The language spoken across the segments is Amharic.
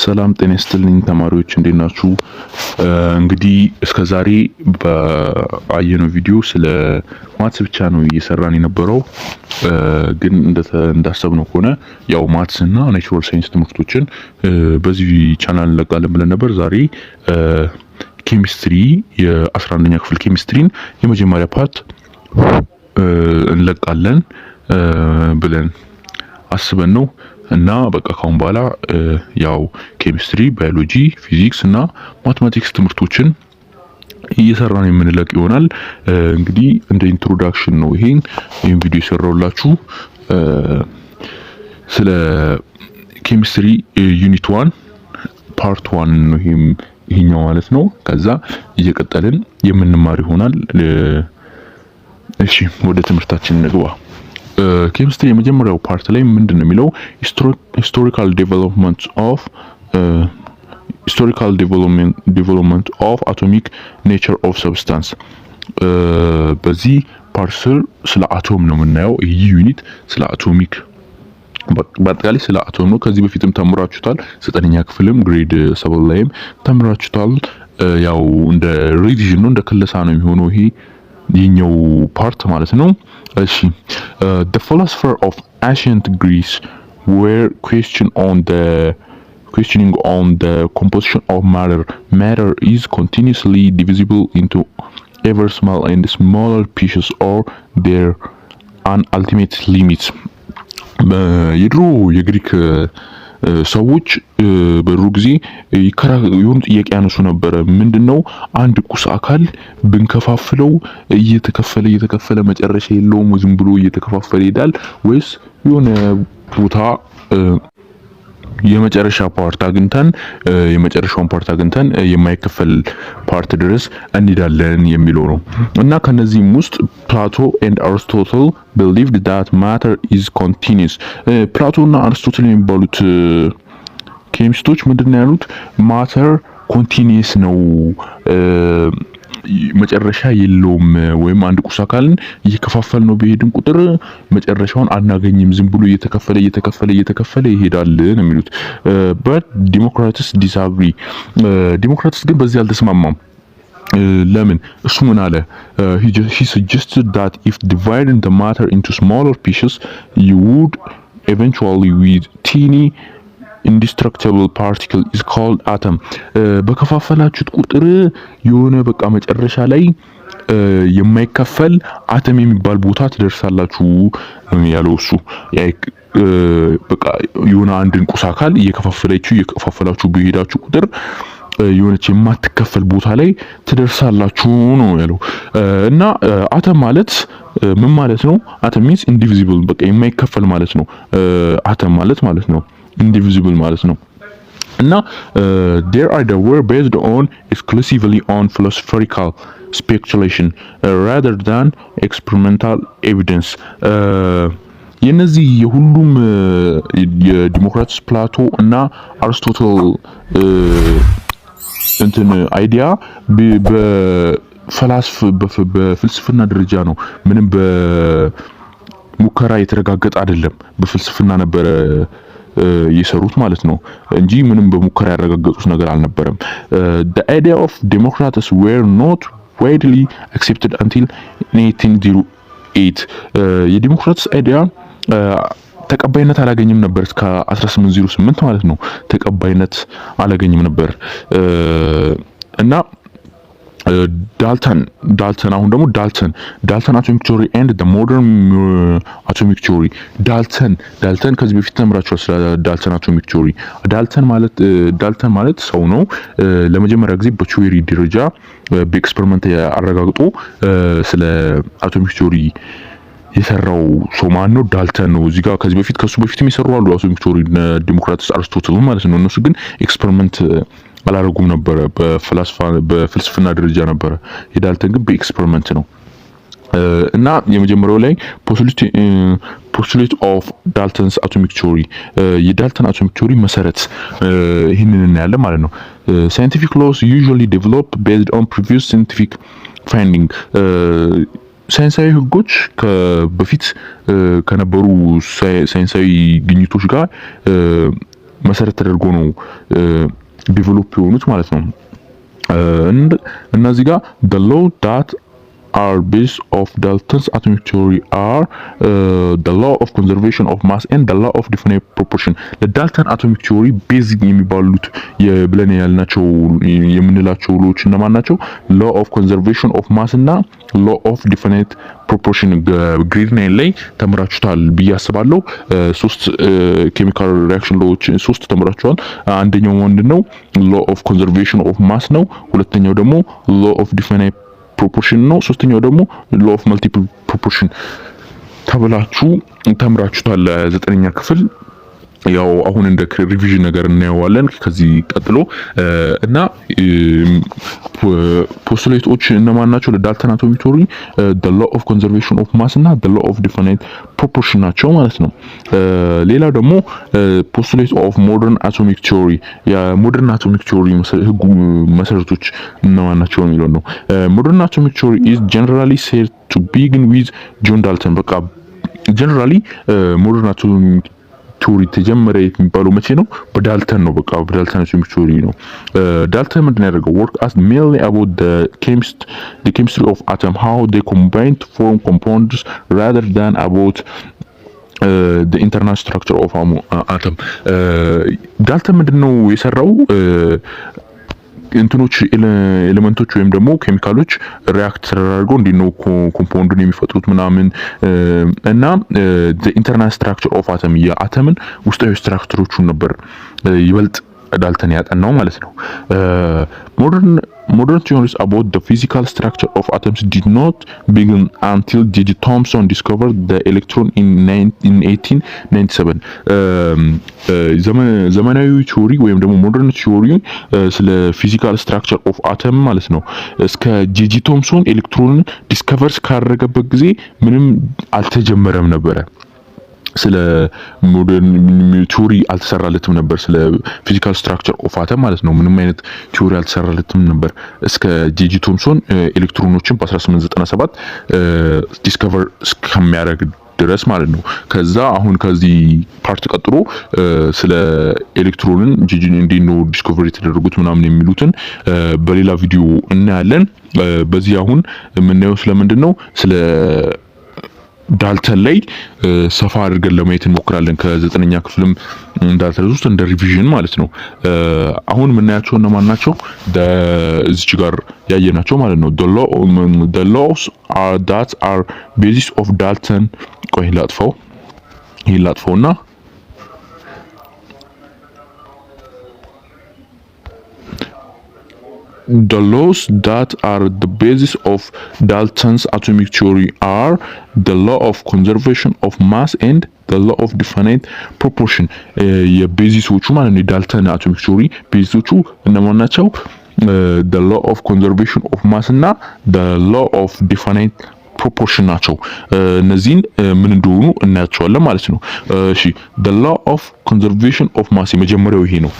ሰላም ጤና ይስጥልኝ ተማሪዎች እንዴት ናችሁ? እንግዲህ እስከዛሬ በአየነው ቪዲዮ ስለ ማትስ ብቻ ነው እየሰራን የነበረው። ግን እንዳሰብነው ከሆነ ያው ማትስ እና ናቹራል ሳይንስ ትምህርቶችን በዚህ ቻናል እንለቃለን ብለን ነበር። ዛሬ ኬሚስትሪ የ11ኛ ክፍል ኬሚስትሪን የመጀመሪያ ፓርት እንለቃለን ብለን አስበን ነው። እና በቃ ካሁን በኋላ ያው ኬሚስትሪ፣ ባዮሎጂ፣ ፊዚክስ እና ማትማቲክስ ትምህርቶችን እየሰራን የምንለቅ ይሆናል። እንግዲህ እንደ ኢንትሮዳክሽን ነው ይሄን ቪዲዮ የሰራውላችሁ ስለ ኬሚስትሪ ዩኒት 1 ፓርት 1 ነው ይሄኛው ማለት ነው። ከዛ እየቀጠልን የምንማር ይሆናል። እሺ ወደ ትምህርታችን እንግባ። ኬሚስትሪ የመጀመሪያው ፓርት ላይ ምንድነው የሚለው historical development of atomic nature of substance። በዚህ ፓርት ስር ስለ አቶም ነው የምናየው። ይህ ዩኒት ስለ አቶሚክ በአጠቃላይ ስለ አቶም ነው። ከዚህ በፊትም ተምራችሁታል። 9ኛ ክፍልም ግሬድ 7 ላይም ተምራችሁታል። ያው እንደ ሪቪዥን ነው እንደ ክለሳ ነው የሚሆነው ይሄኛው ፓርት ማለት ነው። እሺ the philosopher of ancient Greece were questioning on the composition of matter is continuously divisible into ever smaller and smaller pieces or there an ultimate limit። የድሮ የግሪክ ሰዎች በድሮ ጊዜ የሆኑ ጥያቄ ያነሱ ነበር። ምንድነው አንድ ቁስ አካል ብንከፋፍለው እየተከፈለ መጨረሻ የለውም፣ ዝም ብሎ እየተከፋፈለ ይሄዳል ወይስ የሆነ ቦታ የመጨረሻውን ፓርት አግኝተን የማይከፈል ፓርት ድረስ እንሄዳለን የሚለው ነው። እና ከነዚህም ውስጥ ፕላቶ and Aristotle believed that matter is continuous። ፕላቶ እና አርስቶትል የሚባሉት ኬሚስቶች ምንድነው ያሉት? ማተር ኮንቲኒየስ ነው፣ መጨረሻ የለውም። ወይም አንድ ቁስ አካልን እየከፋፈል ነው በሄድን ቁጥር መጨረሻውን አናገኝም፣ ዝም ብሎ እየተከፈለ ይሄዳል ነው የሚሉት። but Democrats disagree። ዲሞክራትስ ግን በዚህ አልተስማማም። ለምን? እሱ ምን አለ? he suggested that if dividing the matter into smaller pieces you would eventually with teeny indestructible particle is called atom። በከፋፈላችሁት ቁጥር የሆነ በቃ መጨረሻ ላይ የማይከፈል አተም የሚባል ቦታ ትደርሳላችሁ ያለው እሱ። በቃ የሆነ አንድን ቁስ አካል እየከፋፈላችሁ በሄዳችሁ ቁጥር የሆነች የማትከፈል ቦታ ላይ ትደርሳላችሁ ነው ያለው። እና አተም ማለት ምን ማለት ነው? አተም means indivisible፣ በቃ የማይከፈል ማለት ነው። አተም ማለት ነው indivisible ማለት ነው። እና there are the were based on exclusively on philosophical speculation rather than experimental evidence። የነዚህ የሁሉም የዲሞክራትስ ፕላቶ እና አርስቶትል አይዲያ በፍልስፍና ደረጃ ነው። ምንም በሙከራ የተረጋገጠ አይደለም። በፍልስፍና ነበረ የሰሩት ማለት ነው እንጂ ምንም በሙከራ ያረጋገጡት ነገር አልነበረም። the idea of democrats were not widely accepted until 1808። የዲሞክራትስ አይዲያ ተቀባይነት አላገኝም ነበር እስከ 1808 ማለት ነው። ተቀባይነት አላገኝም ነበር እና ዳልተን አሁን ደግሞ ዳልተን አቶሚክ ቲዮሪ and the modern atomic theory። ዳልተን ከዚህ በፊት ተምራችኋል ስለ ዳልተን አቶሚክ ቲዮሪ። ዳልተን ማለት ሰው ነው። ለመጀመሪያ ጊዜ በቲዮሪ ደረጃ በኤክስፐሪመንት አረጋግጦ ስለ አቶሚክ ቲዮሪ የሰራው ሰው ማን ነው? ዳልተን ነው። እዚህ ጋር ከሱ በፊትም የሰሩ አሉ አቶሚክ ቲዮሪ ዲሞክራትስ አርስቶትል ማለት ነው። እነሱ ግን ኤክስፐሪመንት አላረጉም ነበር፣ በፍልስፍና ደረጃ ነበር። የዳልተን ግን በኤክስፐሪመንት ነው። እና የመጀመሪያው ላይ postulate of Dalton's atomic theory የዳልተን አቶሚክ ቲዮሪ መሰረት ይሄንን እናያለን ማለት ነው። scientific laws usually develop based on previous scientific finding። ሳይንሳዊ ህጎች በፊት ከነበሩ ሳይንሳዊ ግኝቶች ጋር መሰረት ተደርጎ ነው ዲቨሎፕ የሆኑት ማለት ነው። እና እዚህ ጋር the law that are based of Dalton's atomic theory are the law of conservation of mass and the law of definite proportion ለዳልተን አቶሚክ ቲዮሪ ቤዚክ የሚባሉት የብለን ያልናቸው የምንላቸው ሎዎች እነማን ናቸው? law of conservation of mass እና law of definite proportion ግሬድ 9 ላይ ተምራችሁታል ብዬ አስባለሁ። ሶስት ኬሚካል ሪአክሽን ሎዎች ሶስት ተምራችኋል። አንደኛው ምንድነው? law of conservation of mass ነው። ሁለተኛው ደግሞ law of definite ፕሮፖርሽን ነው። ሶስተኛው ደግሞ ሎ ኦፍ መልቲፕል ፕሮፖርሽን ተብላችሁ ተምራችሁታል ለዘጠነኛ ክፍል። ያው አሁን እንደ ሪቪዥን ነገር እናየዋለን ከዚህ ቀጥሎ እና ፖስቱሌቶች እነማን ናቸው ለዳልተን አቶሚክ ቲዮሪ? the law of conservation of mass እና the law of definite proportion ናቸው ማለት ነው። ሌላው ደግሞ ፖስቱሌት ኦፍ ሞደርን አቶሚክ ቲዮሪ የሞደርን አቶሚክ ቲዮሪ ህጉ መሰረቶች እነማን ናቸው የሚለው ነው። ሞደርን አቶሚክ ቲዮሪ is generally said to begin with ጆን ዳልተን። በቃ ጀነራሊ ሞደርን አቶሚክ ቲዮሪ ተጀመረ የሚባለው መቼ ነው? በዳልተን ነው። በቃ በዳልተን አቶሚክ ቲዮሪ ነው። ዳልተን ምንድን ያደረገው? work as mainly about the chemistry of atom, how they combine to form compounds rather than about the internal structure of atom. ዳልተን ምንድነው የሰራው? እንትኖች ኤሌመንቶች ወይም ደግሞ ኬሚካሎች ሪአክት ተደርገው እንዲነው ኮምፓውንዱን የሚፈጥሩት ምናምን እና the internal structure of atom የአተምን ውስጣዊ ስትራክቸሮቹን ነበር ይበልጥ ዳልተን ያጠናው ማለት ነው። Modern theories about the physical structure of atoms did not begin until J.J. Thomson discovered the electron in 1897. ዘመናዊ ቲዮሪ ወይም ደግሞ ሞደርን ቲዮሪ ስለ ፊዚካል ስትራክቸር ኦፍ አተም ማለት ነው እስከ ጄጂ ቶምሶን ኤሌክትሮንን ዲስከቨር ካደረገበት ጊዜ ምንም አልተጀመረም ነበረ። ስለ ሞደርን ቲዮሪ አልተሰራለትም ነበር። ስለ ፊዚካል ስትራክቸር ኦፍ አተም ማለት ነው ምንም አይነት ቲዮሪ አልተሰራለትም ነበር እስከ ጄጂ ቶምሶን ኤሌክትሮኖችን በ1897 ዲስከቨር እስከሚያደርግ ድረስ ማለት ነው። ከዛ አሁን ከዚህ ፓርት ቀጥሎ ስለ ኤሌክትሮንን ጄጂ እንዴት ነው ዲስከቨር የተደረጉት ምናምን የሚሉትን በሌላ ቪዲዮ እናያለን። በዚህ አሁን የምናየው ስለምንድን ነው? ስለ ዳልተን ላይ ሰፋ አድርገን ለማየት እንሞክራለን። ከዘጠነኛ ክፍልም እንዳልተረሱት እንደ ሪቪዥን ማለት ነው። አሁን የምናያቸው እነማን ናቸው? እዚች ጋር ያየናቸው ማለት ነው። the laws are that are basis of Dalton ቆይ ላጥፋውና the laws that are the basis of Dalton's atomic theory are the law of conservation of mass and the law of definite proportion. የቤዚሶቹ ማለት ነው የዳልተን አቶሚክ ቲዮሪ ቤዚሶቹ እነማን ናቸው? the law of conservation of mass እና the law of definite proportion ናቸው። እነዚህን ምን እንደሆኑ እናያቸዋለን ማለት ነው። እሺ the law of conservation of mass የመጀመሪያው ይሄ ነው።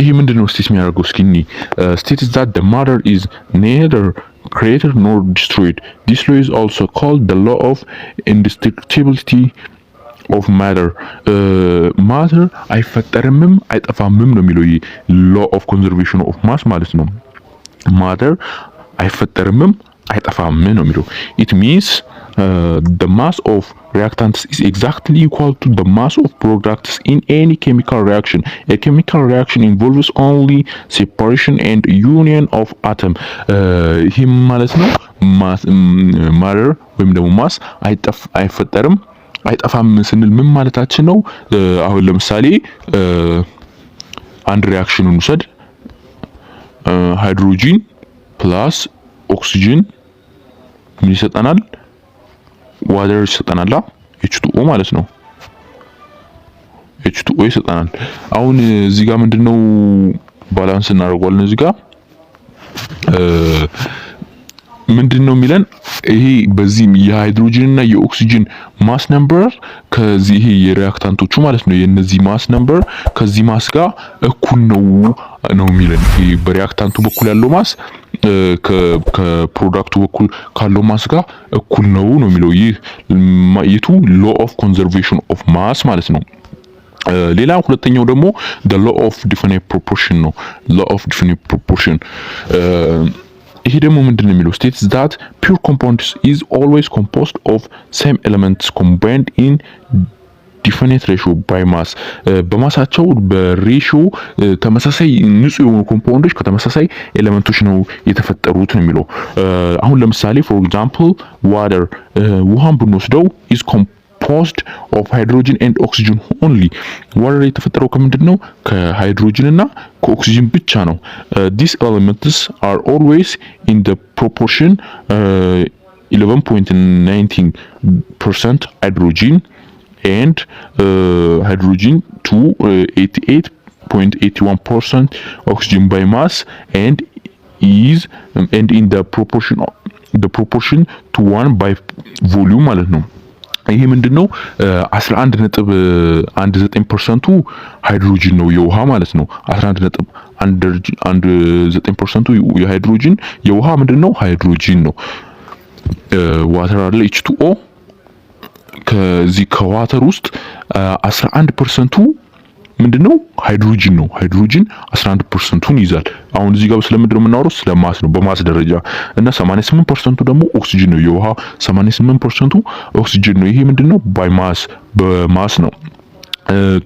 ይሄ ምንድነው ስቴት የሚያደርገው? እስኪ states that the matter is neither created nor destroyed. This law is also called the law of indestructibility of matter. matter አይፈጠርምም አይጠፋምም ነው የሚለው ይሄ law of conservation of mass ማለት ነው። matter አይፈጠርምም አይጠፋም ነው የሚለው። it means the mass of reactants is exactly equal to the mass of products in any chemical reaction. A chemical reaction involves only separation and union of atom. ይሄ ማለት ነው matter ወይም ደግሞ mass አይፈጠርም አይጠፋም ስንል ምን ማለታችን ነው? አሁን ለምሳሌ አንድ ሪአክሽኑን ውሰድ። ሃይድሮጂን ፕላስ ኦክሲጅን ምን ይሰጠናል? ዋተር ይሰጠናል። H2O ማለት ነው። H2O ይሰጠናል። አሁን እዚህ ጋር ምንድነው ባላንስ እናደርጋለን። እዚህ ጋር ምንድነው የሚለን? ይሄ በዚህ የሃይድሮጂን እና የኦክሲጅን ማስ ነምበር ከዚህ ይሄ የሪአክታንቶቹ ማለት ነው የነዚህ ማስ ነምበር ከዚህ ማስ ጋር እኩል ነው የሚለን። ይሄ በሪአክታንቱ በኩል ያለው ማስ ከፕሮዳክቱ በኩል ካለው ማስ ጋር እኩል ነው የሚለው። ይህ የቱ ሎ ኦፍ ኮንዘርቬሽን ኦፍ ማስ ማለት ነው። ሌላ ሁለተኛው ደግሞ the law of definite proportion ነው law of definite proportion ይሄ ደግሞ ምንድነው የሚለው states that pure compounds is always composed of same elements combined in definite ratio by mass በማሳቸው በሬሽዮ ተመሳሳይ ንጹህ የሆኑ ኮምፓውንዶች ከተመሳሳይ ኤሌመንቶች ነው የተፈጠሩት ነው የሚለው አሁን ለምሳሌ for example water ውሃን ብንወስደው is composed of hydrogen and oxygen only water የተፈጠረው ከምንድነው ከሃይድሮጅን እና ከኦክሲጅን ብቻ ነው these elements are always in the proportion 11.19% hydrogen and hydrogen to 88.81% oxygen by mass and in the proportion to 1 by volume ማለት ነው ይሄ ምንድነው 11.19% ሃይድሮጅን ነው የውሃ ማለት ነው 11.19% የሃይድሮጅን የውሃ ምንድነው ሃይድሮጅን ነው ዋተር አለ H2O ከዚህ ከዋተር ውስጥ 11% ምንድነው ሃይድሮጅን ነው ሃይድሮጅን 11%ን ይዛል አሁን እዚህ ጋር ስለምንድነው የምናወራው ስለማስ ነው በማስ ደረጃ እና 88% ደግሞ ኦክሲጅን ነው የውሃ 88% ኦክሲጅን ነው ይሄ ምንድነው ባይ ማስ በማስ ነው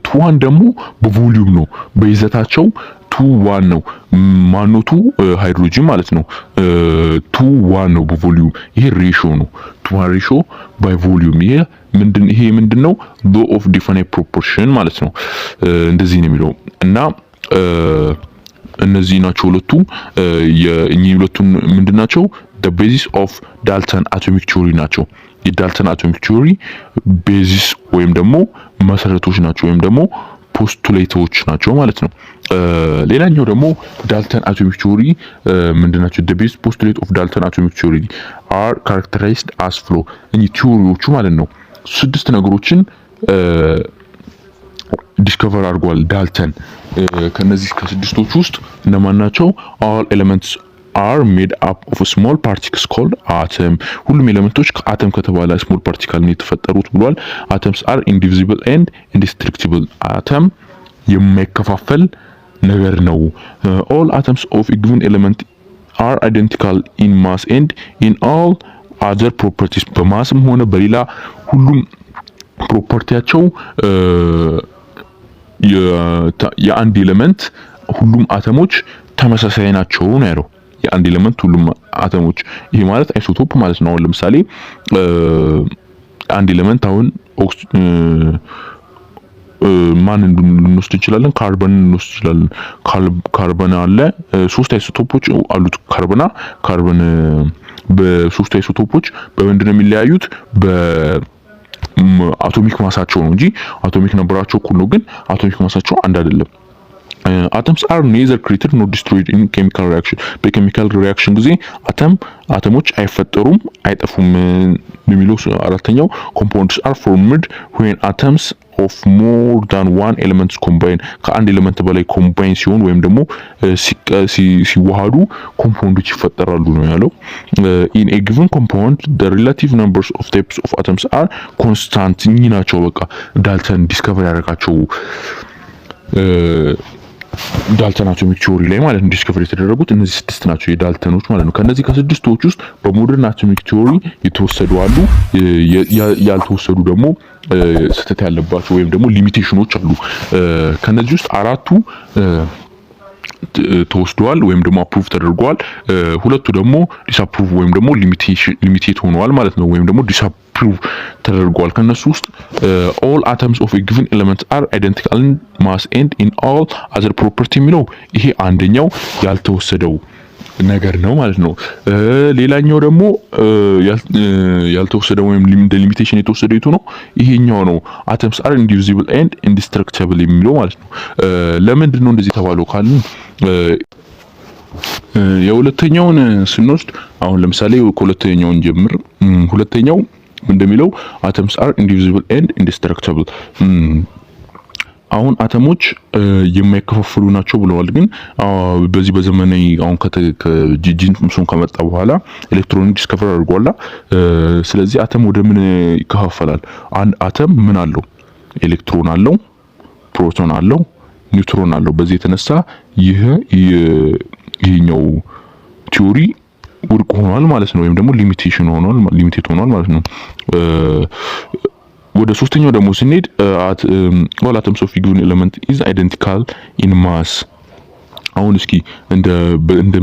ቱዋን ደግሞ በቮሊዩም ነው በይዘታቸው 2:1 ነው ማኖቱ ሃይድሮጅን ማለት ነው 2:1 ነው በቮሊዩም ይሄ ሬሽዮ ነው 2:1 ሬሽዮ ባይ ቮሊዩም ይሄ ምንድነው law of definite proportion ማለት ነው እንደዚህ ነው የሚለው እና እነዚህ ናቸው ሁለቱ የእኚህ ሁለቱን ምንድናቸው the basis of Dalton atomic theory ናቸው የዳልተን አቶሚክ ቲዮሪ ቤዚስ ወይም ደግሞ መሰረቶች ናቸው ወይም ደግሞ ፖስቱሌቶች ናቸው ማለት ነው ሌላኛው ደግሞ ዳልተን አቶሚክ ቲዮሪ ምንድናቸው the basic postulate of Dalton atomic theory are characterized as follow እኚህ ቲዮሪዎቹ ማለት ነው ስድስት ነገሮችን ዲስከቨር አድርጓል ዳልተን ከነዚህ ከስድስቶቹ ውስጥ እነማን ናቸው all elements are made up of a small particles called atom ሁሉም ኤሌመንቶች ከአተም ከተባለ small particle ነው የተፈጠሩት ብሏል atoms are indivisible and indestructible atom የማይከፋፈል ነገር ነው all atoms of a given element are identical in mass and in all other properties በማስም ሆነ በሌላ ሁሉም ፕሮፐርቲያቸው የአንድ ኤሌመንት ሁሉም አተሞች ተመሳሳይ ናቸው ነው ያለው የአንድ ኤሌመንት ሁሉም አተሞች ይሄ ማለት አይሶቶፕ ማለት ነው ለምሳሌ አንድ ኤሌመንት አሁን ማን እንወስድ እንችላለን ካርበን እንወስድ እንችላለን ካርበን አለ ሶስት አይሶቶፖች አሉት ካርበን በሶስት አይሶቶፖች በምንድነው የሚለያዩት በአቶሚክ ማሳቸው ነው እንጂ አቶሚክ ነምበራቸው እኩል ነው ግን አቶሚክ ማሳቸው አንድ አይደለም atoms are neither created nor destroyed in chemical reaction በኬሚካል ሪአክሽን ጊዜ አተሞች አይፈጠሩም አይጠፉም የሚለው አራተኛው compounds are formed when atoms of more than one element combine ከአንድ ኤሌመንት በላይ ኮምባይን ሲሆን ወይም ደግሞ ሲዋሃዱ ኮምፓውንዶች ይፈጠራሉ ነው ያለው in a given compound the relative numbers of types of atoms are constant ናቸው በቃ ዳልተን ዲስከቨር ያደረጋቸው ዳልተን አቶሚክ ቲዮሪ ላይ ማለት ነው ዲስከቨር የተደረጉት እነዚህ ስድስት ናቸው የዳልተኖች ማለት ነው ከነዚህ ከስድስቶች ውስጥ በሞደርን አቶሚክ ቲዮሪ የተወሰዱ አሉ ያልተወሰዱ ደግሞ ስህተት ያለባቸው ወይም ደግሞ ሊሚቴሽኖች አሉ ከነዚህ ውስጥ አራቱ ተወስደዋል ወይም ደግሞ አፕሩቭ ተደርጓል ሁለቱ ደግሞ ዲስአፕሩቭ ወይም ደግሞ ሊሚቴት ሆነዋል ማለት ነው ወይም ደግሞ ዲስአፕሩቭ ተደርጓል ከነሱ ውስጥ all atoms of a given element are identical in mass and in all other property የሚለው ይሄ አንደኛው ያልተወሰደው ነገር ነው ማለት ነው ሌላኛው ደግሞ ያልተወሰደው ወይም እንደ ሊሚቴሽን የተወሰደው የቱ ነው ይሄኛው ነው atoms are indivisible and indestructible የሚለው ማለት ነው ለምንድን ነው እንደዚህ ተባለው ካልን የሁለተኛውን ስንወስድ አሁን ለምሳሌ ከሁለተኛውን ጀምር ሁለተኛው እንደሚለው atoms are indivisible and indestructible አሁን አተሞች የማይከፋፈሉ ናቸው ብለዋል ግን በዚህ በዘመናዊ አሁን ከጂንሱን ከመጣ በኋላ ኤሌክትሮኒክ ዲስከቨር አድርጓላ ስለዚህ አተም ወደ ምን ይከፋፈላል አንድ አተም ምን አለው ኤሌክትሮን አለው ፕሮቶን አለው፣ ኒውትሮን አለው። በዚህ የተነሳ ይሄኛው ቲዮሪ ውድቅ ሆኗል ማለት ነው፣ ወይም ደግሞ ሊሚቴት ሆኗል ማለት ነው። ወደ ሶስተኛው ደግሞ ስንሄድ all atoms of a given element is identical in mass። አሁን እስኪ እንደ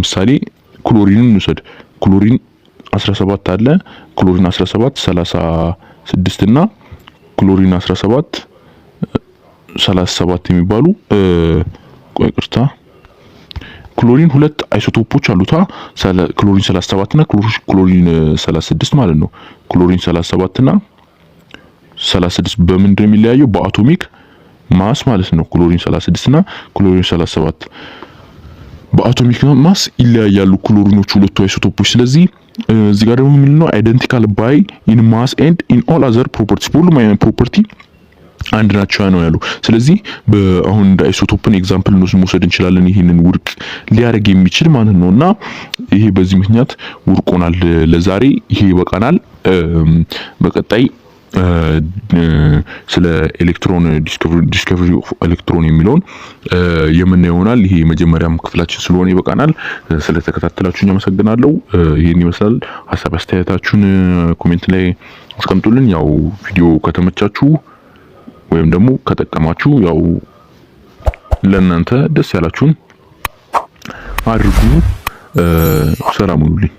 ምሳሌ ክሎሪንን እንውሰድ። ክሎሪን 17 አለ። ክሎሪን 17 36 እና ክሎሪን 17 37 የሚባሉ ይቅርታ ክሎሪን ሁለት አይሶቶፖች አሉታ ክሎሪን 37 እና ክሎሪን 36 ማለት ነው። ክሎሪን 37 እና 36 በምን እንደሚለያየው በአቶሚክ ማስ ማለት ነው። ክሎሪን 36 እና ክሎሪን 37 በአቶሚክ ማስ ይለያያሉ ክሎሪኖቹ ሁለቱ አይሶቶፖች። ስለዚህ እዚህ ጋር ደግሞ ምንድነው አይደንቲካል ባይ ኢን ማስ ኤንድ ኢን ኦል አዘር ፕሮፐርቲስ፣ ሁሉም አይነት ፕሮፐርቲ አንድ ናቸው ነው ያሉ። ስለዚህ አሁን እንደ አይሶቶፕን ኤግዛምፕል መውሰድ እንችላለን፣ ይሄንን ውድቅ ሊያደርግ የሚችል ማለት ነውና ይሄ በዚህ ምክንያት ውድቅ ሆናል። ለዛሬ ይሄ ይበቃናል። በቀጣይ ስለ ኤሌክትሮን ዲስከቨሪ ኦፍ ኤሌክትሮን የሚለውን የምናየው ይሆናል። ይሄ የመጀመሪያም ክፍላችን ስለሆነ ይበቃናል። ስለተከታተላችሁኝ አመሰግናለሁ። ይሄን ይመስላል። ሐሳብ አስተያየታችሁን ኮሜንት ላይ አስቀምጡልን። ያው ቪዲዮ ከተመቻችሁ ወይም ደግሞ ከጠቀማችሁ ያው ለእናንተ ደስ ያላችሁን አድርጉ። ሰላም ሁኑልኝ።